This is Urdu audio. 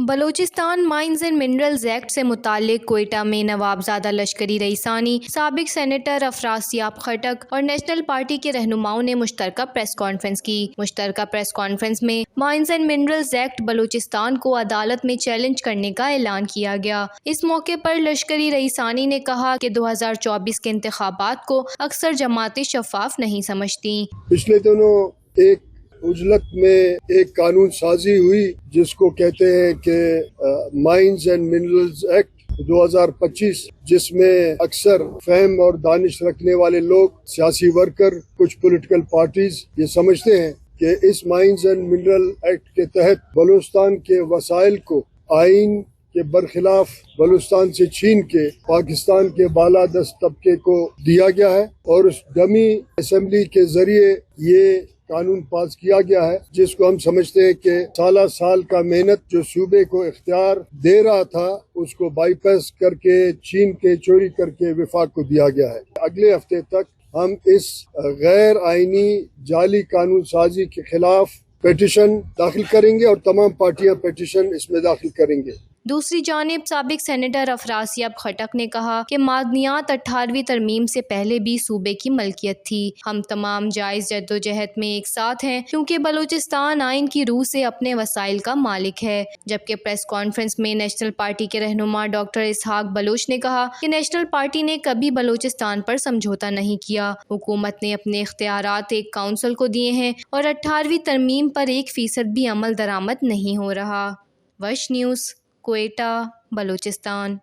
Balochistan mines and minerals act سے متعلق کوئٹہ میں نوابزادہ لشکری رئیسانی، سابق سینیٹر افراسیاب خٹک اور نیشنل پارٹی کے رہنماؤں نے مشترکہ پریس کانفرنس کی۔ مشترکہ پریس کانفرنس میں mines and minerals act Balochistan کو عدالت میں چیلنج کرنے کا اعلان کیا گیا۔ اس موقع پر لشکری رئیسانی نے کہا کہ 2024 کے انتخابات کو اکثر جماعتیں شفاف نہیں سمجھتیں۔ پچھلے دنوں ایک اجلت میں ایک قانون سازی ہوئی جس کو کہتے ہیں کہ مائنز اینڈ منرلز ایکٹ 2025، جس میں اکثر فہم اور دانش رکھنے والے لوگ، سیاسی ورکر، کچھ پولیٹیکل پارٹیز یہ سمجھتے ہیں کہ اس مائنز اینڈ منرل ایکٹ کے تحت بلوچستان کے وسائل کو آئین کے برخلاف بلوچستان سے چھین کے پاکستان کے بالادست طبقے کو دیا گیا ہے، اور اس ڈمی اسمبلی کے ذریعے یہ قانون پاس کیا گیا ہے، جس کو ہم سمجھتے ہیں کہ سالہ سال کا محنت جو صوبے کو اختیار دے رہا تھا اس کو بائی پاس کر کے، چھین کے، چوری کر کے وفاق کو دیا گیا ہے۔ اگلے ہفتے تک ہم اس غیر آئینی جعلی قانون سازی کے خلاف پیٹیشن داخل کریں گے اور تمام پارٹیاں پیٹیشن اس میں داخل کریں گے۔ دوسری جانب سابق سینیٹر افراسیاب خٹک نے کہا کہ معدنیات 18ویں ترمیم سے پہلے بھی صوبے کی ملکیت تھی۔ ہم تمام جائز جدوجہد میں ایک ساتھ ہیں کیونکہ بلوچستان آئین کی روح سے اپنے وسائل کا مالک ہے۔ جبکہ پریس کانفرنس میں نیشنل پارٹی کے رہنما ڈاکٹر اسحاق بلوچ نے کہا کہ نیشنل پارٹی نے کبھی بلوچستان پر سمجھوتا نہیں کیا۔ حکومت نے اپنے اختیارات ایک کونسل کو دیے ہیں اور 18ویں ترمیم پر 1% بھی عمل درآمد نہیں ہو رہا۔ وش نیوز، کوئٹہ، بلوچستان۔